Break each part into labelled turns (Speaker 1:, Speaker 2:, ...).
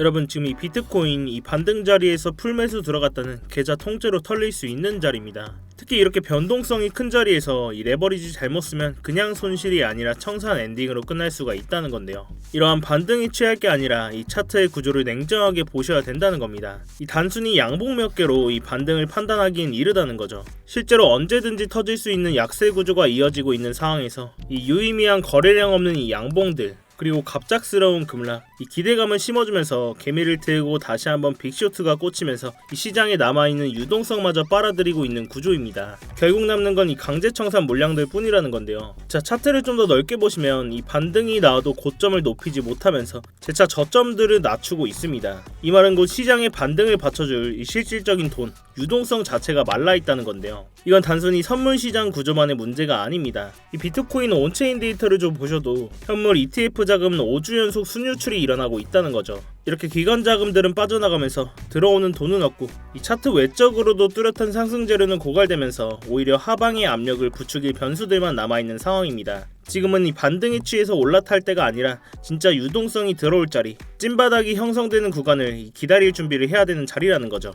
Speaker 1: 여러분, 지금 이 비트코인 이 반등 자리에서 풀매수 들어갔다는 계좌 통째로 털릴 수 있는 자리입니다. 특히 이렇게 변동성이 큰 자리에서 이 레버리지 잘못 쓰면 그냥 손실이 아니라 청산 엔딩으로 끝날 수가 있다는 건데요. 이러한 반등이 취할 게 아니라 이 차트의 구조를 냉정하게 보셔야 된다는 겁니다. 이 단순히 양봉 몇 개로 이 반등을 판단하기엔 이르다는 거죠. 실제로 언제든지 터질 수 있는 약세 구조가 이어지고 있는 상황에서 이 유의미한 거래량 없는 이 양봉들, 그리고 갑작스러운 급락, 이 기대감을 심어주면서 개미를 들고 다시 한번 빅쇼트가 꽂히면서 이 시장에 남아있는 유동성마저 빨아들이고 있는 구조입니다. 결국 남는 건 이 강제청산 물량들 뿐이라는 건데요. 자, 차트를 좀 더 넓게 보시면 이 반등이 나와도 고점을 높이지 못하면서 재차 저점들을 낮추고 있습니다. 이 말은 곧 시장의 반등을 받쳐줄 이 실질적인 돈, 유동성 자체가 말라있다는 건데요. 이건 단순히 선물 시장 구조만의 문제가 아닙니다. 이 비트코인 온체인 데이터를 좀 보셔도 현물 ETF 자금은 5주 연속 순유출이 일어나고 있다는 거죠. 이렇게 기관 자금들은 빠져나가면서 들어오는 돈은 없고 이 차트 외적으로도 뚜렷한 상승 재료는 고갈되면서 오히려 하방의 압력을 부추길 변수들만 남아있는 상황입니다. 지금은 이 반등에 취해서 올라탈 때가 아니라 진짜 유동성이 들어올 자리, 찐바닥이 형성되는 구간을 기다릴 준비를 해야 되는 자리라는 거죠.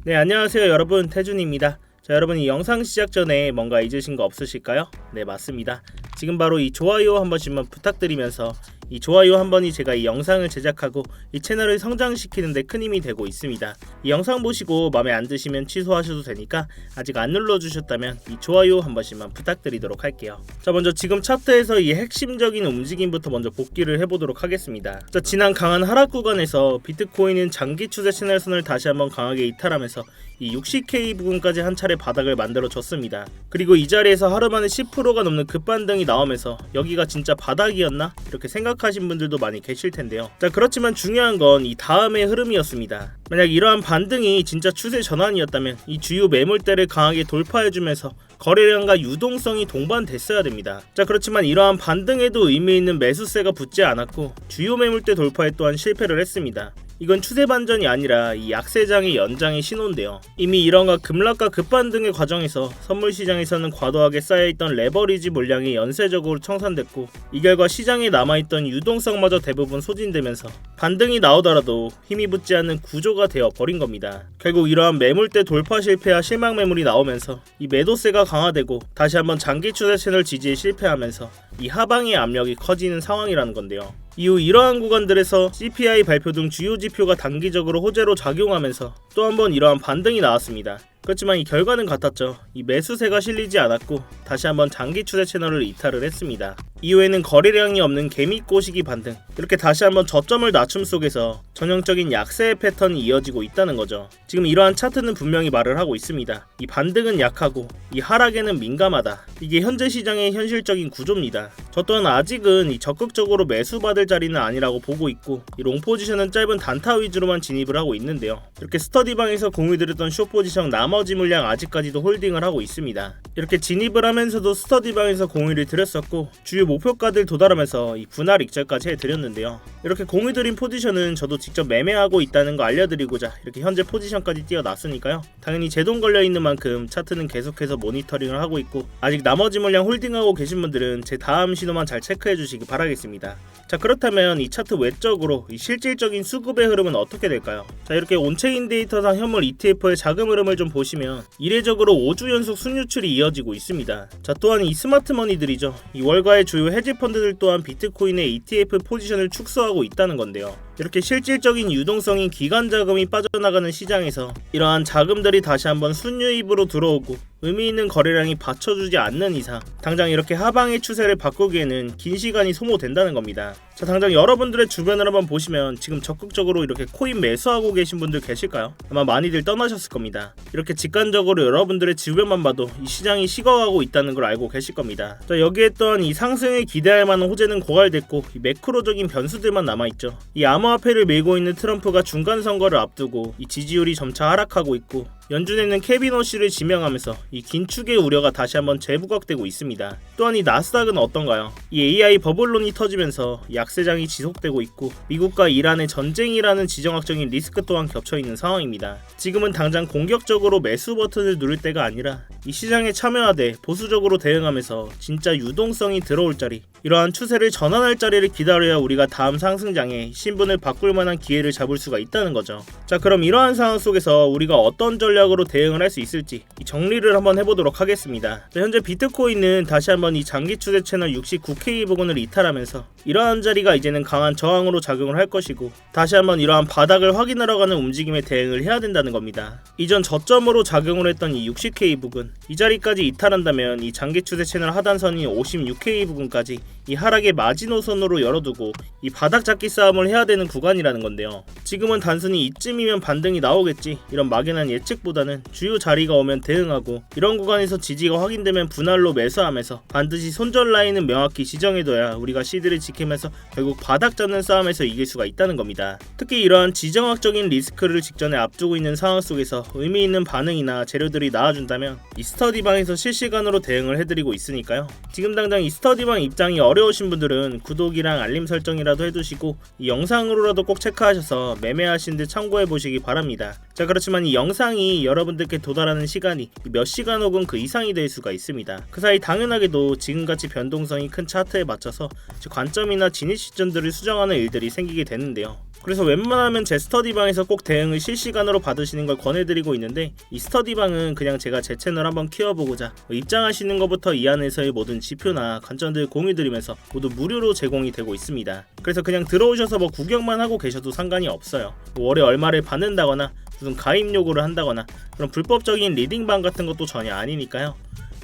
Speaker 1: 네, 안녕하세요 여러분, 태준입니다. 자, 여러분, 이 영상 시작 전에 뭔가 잊으신 거 없으실까요? 네, 맞습니다. 지금 바로 이 좋아요 한 번씩만 부탁드리면서 이 좋아요 한 번이 제가 이 영상을 제작하고 이 채널을 성장시키는 데 큰 힘이 되고 있습니다. 이 영상 보시고 마음에 안 드시면 취소하셔도 되니까 아직 안 눌러주셨다면 이 좋아요 한 번씩만 부탁드리도록 할게요. 자, 먼저 지금 차트에서 이 핵심적인 움직임부터 먼저 복기를 해보도록 하겠습니다. 자, 지난 강한 하락 구간에서 비트코인은 장기 추세 채널선을 다시 한번 강하게 이탈하면서 이 60K 부근까지 한 차례 바닥을 만들어줬습니다. 그리고 이 자리에서 하루 만에 10%가 넘는 급반등이 나오면서 여기가 진짜 바닥이었나? 이렇게 생각하신 분들도 많이 계실 텐데요. 자, 그렇지만 중요한 건 이 다음의 흐름이었습니다. 만약 이러한 반등이 진짜 추세 전환이었다면 이 주요 매물대를 강하게 돌파해주면서 거래량과 유동성이 동반됐어야 됩니다. 자, 그렇지만 이러한 반등에도 의미 있는 매수세가 붙지 않았고 주요 매물대 돌파에 또한 실패를 했습니다. 이건 추세 반전이 아니라 이 약세장의 연장의 신호인데요. 이미 이런과 급락과 급반등의 과정에서 선물 시장에서는 과도하게 쌓여있던 레버리지 물량이 연쇄적으로 청산됐고 이 결과 시장에 남아있던 유동성마저 대부분 소진되면서 반등이 나오더라도 힘이 붙지 않는 구조가 되어 버린 겁니다. 결국 이러한 매물대 돌파 실패와 실망 매물이 나오면서 이 매도세가 강화되고 다시 한번 장기 추세 채널 지지에 실패하면서 이 하방의 압력이 커지는 상황이라는 건데요. 이후 이러한 구간들에서 CPI 발표 등 주요 지표가 단기적으로 호재로 작용하면서 또 한 번 이러한 반등이 나왔습니다. 그렇지만 이 결과는 같았죠. 이 매수세가 실리지 않았고 다시 한번 장기 추세 채널을 이탈을 했습니다. 이후에는 거래량이 없는 개미 꼬시기 반등, 이렇게 다시 한번 저점을 낮춤 속에서 전형적인 약세의 패턴이 이어지고 있다는 거죠. 지금 이러한 차트는 분명히 말을 하고 있습니다. 이 반등은 약하고 이 하락에는 민감하다. 이게 현재 시장의 현실적인 구조입니다. 저 또한 아직은 이 적극적으로 매수받을 자리는 아니라고 보고 있고 이 롱 포지션은 짧은 단타 위주로만 진입을 하고 있는데요. 이렇게 스터디방에서 공유드렸던 숏 포지션 나머지 물량 아직까지도 홀딩을 하고 있습니다. 이렇게 진입을 하면서도 스터디방에서 공유를 드렸었고 주요 목표가들 도달하면서 이 분할 익절까지 해드렸는데요. 이렇게 공유드린 포지션은 저도 직접 매매하고 있다는 거 알려드리고자 이렇게 현재 포지션까지 띄워놨으니까요. 당연히 제 돈 걸려있는 만큼 차트는 계속해서 모니터링을 하고 있고 아직 나머지 물량 홀딩하고 계신 분들은 제 다음 신호만 잘 체크해 주시기 바라겠습니다. 자, 그렇다면 이 차트 외적으로 이 실질적인 수급의 흐름은 어떻게 될까요? 자, 이렇게 온체인 데이터상 현물 ETF의 자금 흐름을 좀 보시면 이례적으로 5주 연속 순유출이 이어지고 있습니다. 자, 또한 이 스마트머니들이죠. 이 월가의 주요 헤지 펀드들 또한 비트코인의 ETF 포지션을 축소하고 있다는 건데요. 이렇게 실질적인 유동성인 기관 자금이 빠져나가는 시장에서 이러한 자금들이 다시 한번 순유입으로 들어오고 의미 있는 거래량이 받쳐주지 않는 이상 당장 이렇게 하방의 추세를 바꾸기에는 긴 시간이 소모된다는 겁니다. 자, 당장 여러분들의 주변을 한번 보시면 지금 적극적으로 이렇게 코인 매수하고 계신 분들 계실까요? 아마 많이들 떠나셨을 겁니다. 이렇게 직관적으로 여러분들의 주변만 봐도 이 시장이 식어가고 있다는 걸 알고 계실 겁니다. 자, 여기에 또한 이 상승을 기대할 만한 호재는 고갈됐고 이 매크로적인 변수들만 남아있죠. 이 암호화폐를 밀고 있는 트럼프가 중간 선거를 앞두고 이 지지율이 점차 하락하고 있고 연준에는 케빈 워시를 지명하면서 이 긴축의 우려가 다시 한번 재부각되고 있습니다. 또한 이 나스닥은 어떤가요? 이 AI 버블론이 터지면서 약세장이 지속되고 있고 미국과 이란의 전쟁이라는 지정학적인 리스크 또한 겹쳐있는 상황입니다. 지금은 당장 공격적으로 매수 버튼을 누를 때가 아니라 이 시장에 참여하되 보수적으로 대응하면서 진짜 유동성이 들어올 자리, 이러한 추세를 전환할 자리를 기다려야 우리가 다음 상승장에 신분을 바꿀 만한 기회를 잡을 수가 있다는 거죠. 자, 그럼 이러한 상황 속에서 우리가 어떤 전략으로 대응을 할 수 있을지 정리를 한번 해보도록 하겠습니다. 자, 현재 비트코인은 다시 한번 이 장기 추세 채널 69K 부근을 이탈하면서 이러한 자리가 이제는 강한 저항으로 작용을 할 것이고, 다시 한번 이러한 바닥을 확인하러 가는 움직임에 대응을 해야 된다는 겁니다. 이전 저점으로 작용을 했던 이 60K 부근, 이 자리까지 이탈한다면 이 장기 추세 채널 하단선인 56K 부근까지 이 하락의 마지노선으로 열어두고 이 바닥 잡기 싸움을 해야 되는 구간이라는 건데요. 지금은 단순히 이쯤이면 반등이 나오겠지, 이런 막연한 예측보다는 주요 자리가 오면 대응하고, 이런 구간에서 지지가 확인되면 분할로 매수하면서 반드시 손절 라인은 명확히 지정해둬야 우리가 시드를 지키면서 결국 바닥 잡는 싸움에서 이길 수가 있다는 겁니다. 특히 이러한 지정학적인 리스크를 직전에 앞두고 있는 상황 속에서 의미 있는 반응이나 재료들이 나와준다면 이 스터디방에서 실시간으로 대응을 해드리고 있으니까요. 지금 당장 이 스터디방 입장이 어려우신 분들은 구독이랑 알림 설정이라도 해두시고 이 영상으로라도 꼭 체크하셔서 매매하신 듯 참고해 보시기 바랍니다. 자, 그렇지만 이 영상이 여러분들께 도달하는 시간이 몇 시간 혹은 그 이상이 될 수가 있습니다. 그 사이 당연하게도 지금같이 변동성이 큰 차트에 맞춰서 관점이나 진입 시점들을 수정하는 일들이 생기게 되는데요. 그래서 웬만하면 제 스터디방에서 꼭 대응을 실시간으로 받으시는 걸 권해드리고 있는데, 이 스터디방은 그냥 제가 제 채널 한번 키워보고자 입장하시는 것부터 이 안에서의 모든 지표나 관점들 공유드리면서 모두 무료로 제공이 되고 있습니다. 그래서 그냥 들어오셔서 뭐 구경만 하고 계셔도 상관이 없어요. 월에 얼마를 받는다거나 무슨 가입 요구를 한다거나 그런 불법적인 리딩방 같은 것도 전혀 아니니까요.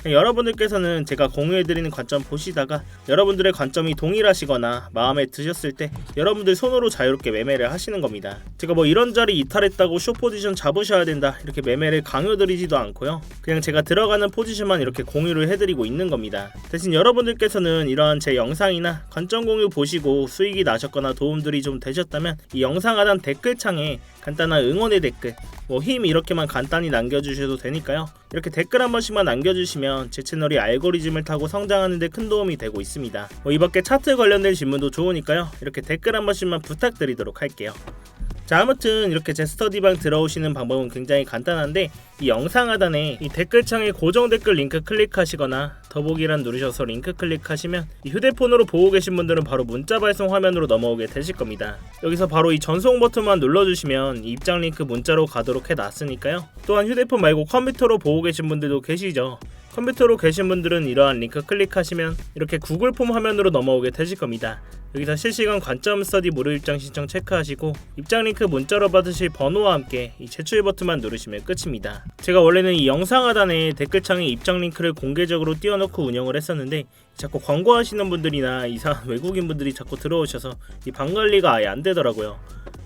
Speaker 1: 여러분들께서는 제가 공유해드리는 관점 보시다가 여러분들의 관점이 동일하시거나 마음에 드셨을 때 여러분들 손으로 자유롭게 매매를 하시는 겁니다. 제가 뭐 이런 자리 이탈했다고 숏 포지션 잡으셔야 된다 이렇게 매매를 강요드리지도 않고요. 그냥 제가 들어가는 포지션만 이렇게 공유를 해드리고 있는 겁니다. 대신 여러분들께서는 이러한 제 영상이나 관점 공유 보시고 수익이 나셨거나 도움들이 좀 되셨다면 이 영상 하단 댓글창에 간단한 응원의 댓글, 뭐 힘 이렇게만 간단히 남겨주셔도 되니까요. 이렇게 댓글 한 번씩만 남겨주시면 제 채널이 알고리즘을 타고 성장하는 데 큰 도움이 되고 있습니다. 이 밖에 차트 관련된 질문도 좋으니까요. 이렇게 댓글 한 번씩만 부탁드리도록 할게요. 자, 아무튼 이렇게 제 스터디방 들어오시는 방법은 굉장히 간단한데, 이 영상 하단에 이 댓글창에 고정 댓글 링크 클릭하시거나 더보기란 누르셔서 링크 클릭하시면 이 휴대폰으로 보고 계신 분들은 바로 문자 발송 화면으로 넘어오게 되실 겁니다. 여기서 바로 이 전송 버튼만 눌러주시면 이 입장 링크 문자로 가도록 해놨으니까요. 또한 휴대폰 말고 컴퓨터로 보고 계신 분들도 계시죠. 컴퓨터로 계신 분들은 이러한 링크 클릭하시면 이렇게 구글 폼 화면으로 넘어오게 되실 겁니다. 여기서 실시간 관점 스터디 무료 입장 신청 체크하시고 입장 링크 문자로 받으실 번호와 함께 이 제출 버튼만 누르시면 끝입니다. 제가 원래는 이 영상 하단에 댓글창에 입장 링크를 공개적으로 띄워놓고 운영을 했었는데, 자꾸 광고하시는 분들이나 이상한 외국인 분들이 자꾸 들어오셔서 이 방 관리가 아예 안 되더라고요.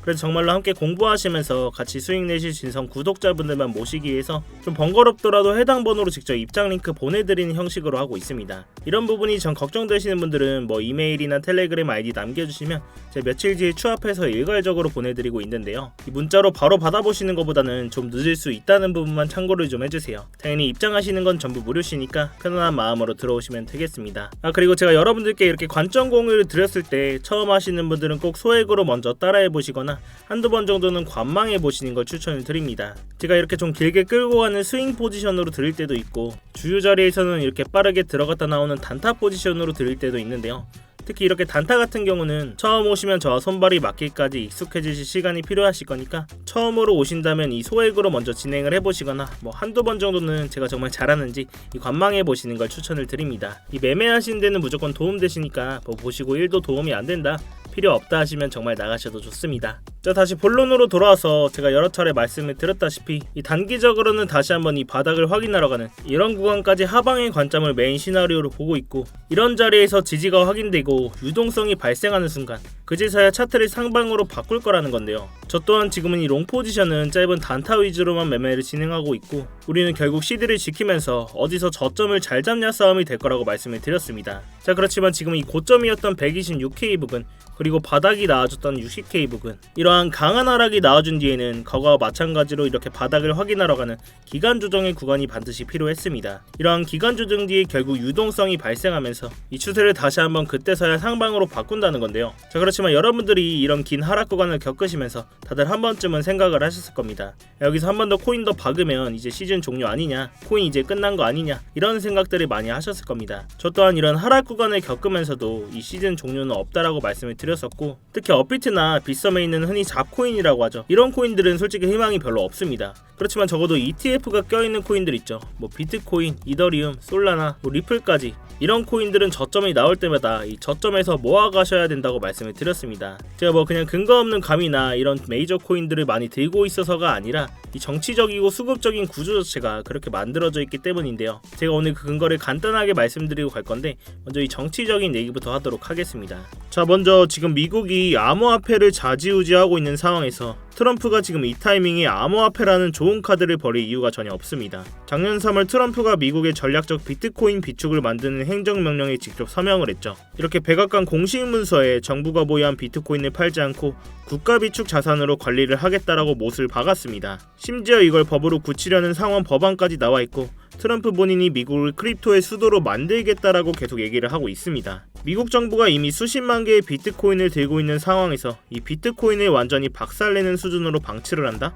Speaker 1: 그래서 정말로 함께 공부하시면서 같이 수익 내실 진성 구독자분들만 모시기 위해서 좀 번거롭더라도 해당 번호로 직접 입장 링크 보내드리는 형식으로 하고 있습니다. 이런 부분이 전 걱정되시는 분들은 뭐 이메일이나 텔레그램 아이디 남겨주시면 제가 며칠 뒤에 추합해서 일괄적으로 보내드리고 있는데요. 이 문자로 바로 받아보시는 것보다는 좀 늦을 수 있다는 부분만 참고를 좀 해주세요. 당연히 입장하시는 건 전부 무료시니까 편안한 마음으로 들어오시면 되겠습니다. 그리고 제가 여러분들께 이렇게 관점 공유를 드렸을 때 처음 하시는 분들은 꼭 소액으로 먼저 따라해보시거나 한두 번 정도는 관망해 보시는 걸 추천을 드립니다. 제가 이렇게 좀 길게 끌고 가는 스윙 포지션으로 드릴 때도 있고, 주요 자리에서는 이렇게 빠르게 들어갔다 나오는 단타 포지션으로 드릴 때도 있는데요. 특히 이렇게 단타 같은 경우는 처음 오시면 저와 손발이 맞기까지 익숙해지실 시간이 필요하실 거니까 처음으로 오신다면 이 소액으로 먼저 진행을 해보시거나 뭐 한두 번 정도는 제가 정말 잘하는지 이 관망해 보시는 걸 추천을 드립니다. 이 매매하시는 데는 무조건 도움 되시니까 뭐 보시고 1도 도움이 안 된다, 필요 없다 하시면 정말 나가셔도 좋습니다. 자, 다시 본론으로 돌아와서 제가 여러 차례 말씀을 드렸다시피 이 단기적으로는 다시 한번 이 바닥을 확인하러 가는 이런 구간까지 하방의 관점을 메인 시나리오로 보고 있고, 이런 자리에서 지지가 확인되고 유동성이 발생하는 순간 그제서야 차트를 상방으로 바꿀 거라는 건데요. 저 또한 지금은 이 롱 포지션은 짧은 단타 위주로만 매매를 진행하고 있고, 우리는 결국 시드를 지키면서 어디서 저점을 잘 잡냐 싸움이 될 거라고 말씀을 드렸습니다. 자, 그렇지만 지금 이 고점이었던 126K 부근 그리고 바닥이 나와줬던 60K 부근, 이러한 이러한 강한 하락이 나와준 뒤에는 거가와 마찬가지로 이렇게 바닥을 확인하러 가는 기간 조정의 구간이 반드시 필요했습니다. 이러한 기간 조정 뒤에 결국 유동성이 발생하면서 이 추세를 다시 한번 그때서야 상방으로 바꾼다는 건데요. 자, 그렇지만 여러분들이 이런 긴 하락 구간을 겪으시면서 다들 한 번쯤은 생각을 하셨을 겁니다. 여기서 한 번 더 코인 더 박으면 이제 시즌 종료 아니냐, 코인 이제 끝난 거 아니냐, 이런 생각들을 많이 하셨을 겁니다. 저 또한 이런 하락 구간을 겪으면서도 이 시즌 종료는 없다라고 말씀을 드렸었고, 특히 업비트나 빗썸에 있는 흔히 잡코인이라고 하죠. 이런 코인들은 솔직히 희망이 별로 없습니다. 그렇지만 적어도 ETF가 껴있는 코인들 있죠. 뭐 비트코인, 이더리움, 솔라나, 리플까지 이런 코인들은 저점이 나올 때마다 이 저점에서 모아가셔야 된다고 말씀을 드렸습니다. 제가 뭐 그냥 근거 없는 감이나 이런 메이저 코인들을 많이 들고 있어서가 아니라 이 정치적이고 수급적인 구조 자체가 그렇게 만들어져 있기 때문인데요. 제가 오늘 그 근거를 간단하게 말씀드리고 갈 건데, 먼저 이 정치적인 얘기부터 하도록 하겠습니다. 자, 먼저 지금 미국이 암호화폐를 좌지우지하고 있는 상황에서 트럼프가 지금 이 타이밍에 암호화폐라는 좋은 카드를 벌일 이유가 전혀 없습니다. 작년 3월 트럼프가 미국의 전략적 비트코인 비축을 만드는 행정명령에 직접 서명을 했죠. 이렇게 백악관 공식 문서에 정부가 보유한 비트코인을 팔지 않고 국가 비축 자산으로 관리를 하겠다라고 못을 박았습니다. 심지어 이걸 법으로 굳히려는 상원 법안까지 나와 있고, 트럼프 본인이 미국을 크립토의 수도로 만들겠다라고 계속 얘기를 하고 있습니다. 미국 정부가 이미 수십만 개의 비트코인을 들고 있는 상황에서 이 비트코인을 완전히 박살내는 수준으로 방치를 한다?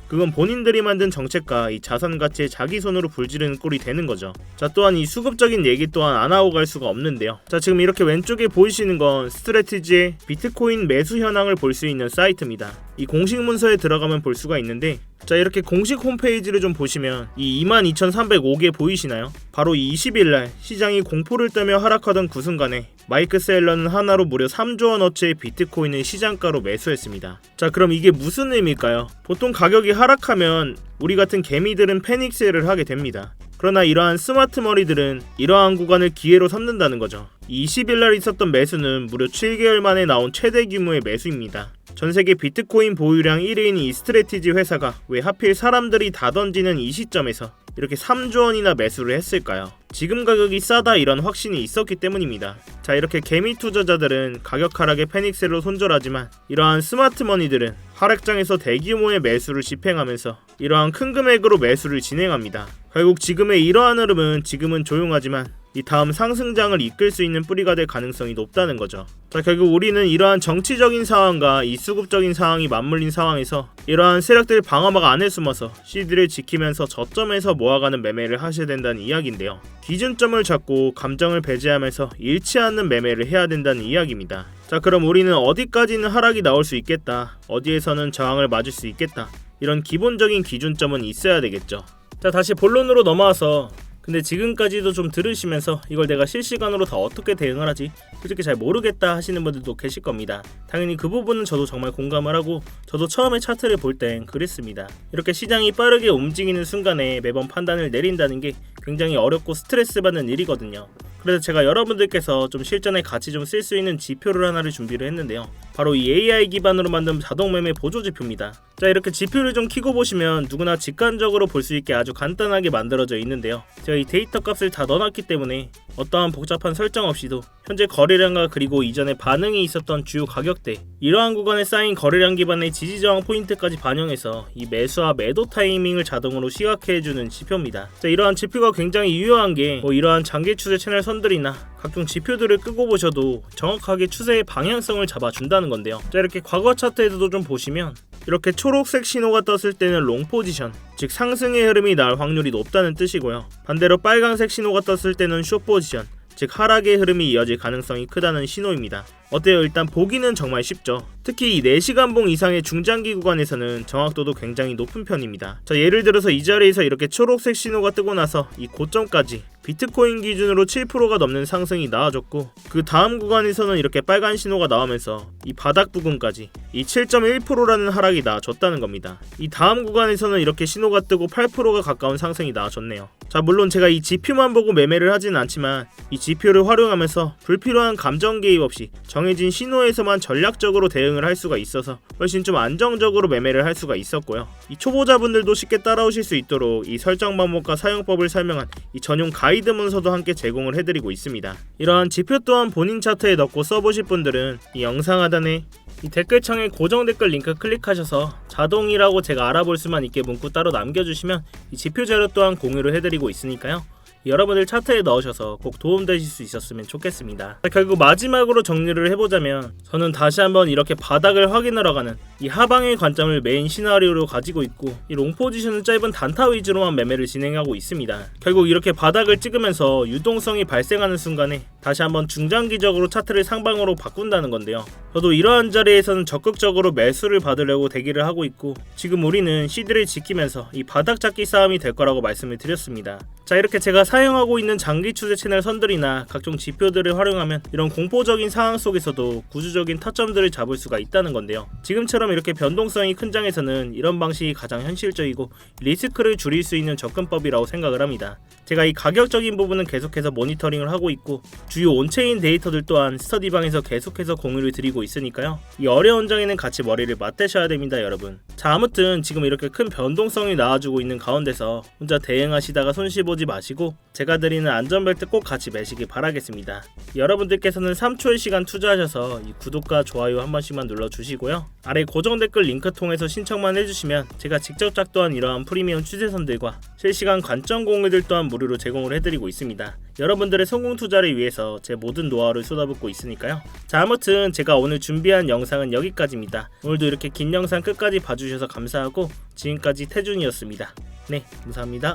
Speaker 1: 그건 본인들이 만든 정책과 이 자산 가치에 자기 손으로 불지르는 꼴이 되는 거죠. 자, 또한 이 수급적인 얘기 또한 안 하고 갈 수가 없는데요. 자, 지금 이렇게 왼쪽에 보이시는 건 스트래티지의 비트코인 매수 현황을 볼 수 있는 사이트입니다. 이 공식 문서에 들어가면 볼 수가 있는데, 자, 이렇게 공식 홈페이지를 좀 보시면 이 22,305개 보이시나요? 바로 이 20일날 시장이 공포를 떨며 하락하던 그 순간에 마이크 셀러는 하나로 무려 3조 원어치의 비트코인을 시장가로 매수했습니다. 자, 그럼 이게 무슨 의미일까요? 보통 가격이 하락하면 우리 같은 개미들은 패닉셀을 하게 됩니다. 그러나 이러한 스마트 머리들은 이러한 구간을 기회로 삼는다는 거죠. 20일날 있었던 매수는 무려 7개월 만에 나온 최대 규모의 매수입니다. 전세계 비트코인 보유량 1위인 이 스트래티지 회사가 왜 하필 사람들이 다 던지는 이 시점에서 이렇게 3조 원이나 매수를 했을까요? 지금 가격이 싸다 이런 확신이 있었기 때문입니다. 자, 이렇게 개미 투자자들은 가격 하락에 패닉셀로 손절하지만 이러한 스마트 머니들은 하락장에서 대규모의 매수를 집행하면서 이러한 큰 금액으로 매수를 진행합니다. 결국 지금의 이러한 흐름은 지금은 조용하지만 이 다음 상승장을 이끌 수 있는 뿌리가 될 가능성이 높다는 거죠. 자, 결국 우리는 이러한 정치적인 상황과 이 수급적인 상황이 맞물린 상황에서 이러한 세력들 방어막 안에 숨어서 CD를 지키면서 저점에서 모아가는 매매를 하셔야 된다는 이야기인데요. 기준점을 잡고 감정을 배제하면서 잃지 않는 매매를 해야 된다는 이야기입니다. 자, 그럼 우리는 어디까지는 하락이 나올 수 있겠다, 어디에서는 저항을 맞을 수 있겠다, 이런 기본적인 기준점은 있어야 되겠죠. 자, 다시 본론으로 넘어와서, 근데 지금까지도 좀 들으시면서 이걸 내가 실시간으로 다 어떻게 대응을 하지? 솔직히 잘 모르겠다 하시는 분들도 계실 겁니다. 당연히 그 부분은 저도 정말 공감을 하고, 저도 처음에 차트를 볼 땐 그랬습니다. 이렇게 시장이 빠르게 움직이는 순간에 매번 판단을 내린다는 게 굉장히 어렵고 스트레스 받는 일이거든요. 그래서 제가 여러분들께서 좀 실전에 같이 좀 쓸 수 있는 지표를 하나를 준비를 했는데요. 바로 이 AI 기반으로 만든 자동매매 보조지표입니다. 자, 이렇게 지표를 좀 켜고 보시면 누구나 직관적으로 볼 수 있게 아주 간단하게 만들어져 있는데요. 제가 이 데이터 값을 다 넣어놨기 때문에 어떠한 복잡한 설정 없이도 현재 거래량과 그리고 이전에 반응이 있었던 주요 가격대, 이러한 구간에 쌓인 거래량 기반의 지지저항 포인트까지 반영해서 이 매수와 매도 타이밍을 자동으로 시각해주는 지표입니다. 자, 이러한 지표가 굉장히 유효한 게 이러한 장기 추세 채널 선들이나 각종 지표들을 끄고 보셔도 정확하게 추세의 방향성을 잡아준다는 건데요. 자, 이렇게 과거 차트에도 좀 보시면 이렇게 초록색 신호가 떴을 때는 롱 포지션, 즉 상승의 흐름이 나올 확률이 높다는 뜻이고요. 반대로 빨간색 신호가 떴을 때는 숏 포지션, 즉 하락의 흐름이 이어질 가능성이 크다는 신호입니다. 어때요? 일단 보기는 정말 쉽죠. 특히 이 4시간봉 이상의 중장기 구간에서는 정확도도 굉장히 높은 편입니다. 자, 예를 들어서 이 자리에서 이렇게 초록색 신호가 뜨고 나서 이 고점까지 비트코인 기준으로 7%가 넘는 상승이 나와줬고, 그 다음 구간에서는 이렇게 빨간 신호가 나오면서 이 바닥 부근까지 이 7.1%라는 하락이 나와줬다는 겁니다. 이 다음 구간에서는 이렇게 신호가 뜨고 8%가 가까운 상승이 나와줬네요. 자, 물론 제가 이 지표만 보고 매매를 하진 않지만 이 지표를 활용하면서 불필요한 감정 개입 없이 정해진 신호에서만 전략적으로 대응을 할 수가 있어서 훨씬 좀 안정적으로 매매를 할 수가 있었고요. 이 초보자분들도 쉽게 따라오실 수 있도록 이 설정 방법과 사용법을 설명한 이 전용 가이드 문서도 함께 제공을 해드리고 있습니다. 이러한 지표 또한 본인 차트에 넣고 써보실 분들은 이 영상 하단에 이 댓글창에 고정 댓글 링크 클릭하셔서 자동이라고 제가 알아볼 수만 있게 문구 따로 남겨주시면 이 지표 자료 또한 공유를 해드리고 있으니까요. 여러분들 차트에 넣으셔서 꼭 도움되실 수 있었으면 좋겠습니다. 결국 마지막으로 정리를 해보자면 저는 다시 한번 이렇게 바닥을 확인하러 가는 이 하방의 관점을 메인 시나리오로 가지고 있고 이 롱 포지션은 짧은 단타 위주로만 매매를 진행하고 있습니다. 결국 이렇게 바닥을 찍으면서 유동성이 발생하는 순간에 다시 한번 중장기적으로 차트를 상방으로 바꾼다는 건데요. 저도 이러한 자리에서는 적극적으로 매수를 받으려고 대기를 하고 있고 지금 우리는 시드를 지키면서 이 바닥 잡기 싸움이 될 거라고 말씀을 드렸습니다. 자, 이렇게 제가 사용하고 있는 장기 추세 채널 선들이나 각종 지표들을 활용하면 이런 공포적인 상황 속에서도 구조적인 타점들을 잡을 수가 있다는 건데요. 지금처럼 이렇게 변동성이 큰 장에서는 이런 방식이 가장 현실적이고 리스크를 줄일 수 있는 접근법이라고 생각을 합니다. 제가 이 가격적인 부분은 계속해서 모니터링을 하고 있고 주요 온체인 데이터들 또한 스터디방에서 계속해서 공유를 드리고 있으니까요. 이 어려운 장에는 같이 머리를 맞대셔야 됩니다, 여러분. 자, 아무튼 지금 이렇게 큰 변동성이 나와주고 있는 가운데서 혼자 대응하시다가 손실 보지 마시고 제가 드리는 안전벨트 꼭 같이 매시기 바라겠습니다. 여러분들께서는 3초의 시간 투자하셔서 이 구독과 좋아요 한 번씩만 눌러주시고요. 아래 고정 댓글 링크 통해서 신청만 해주시면 제가 직접 작도한 이러한 프리미엄 추세선들과 실시간 관점 공유들 또한 무료로 제공을 해드리고 있습니다. 여러분들의 성공 투자를 위해서 제 모든 노하우를 쏟아붓고 있으니까요. 자, 아무튼 제가 오늘 준비한 영상은 여기까지입니다. 오늘도 이렇게 긴 영상 끝까지 봐주셔서 감사하고 지금까지 태준이었습니다. 네, 감사합니다.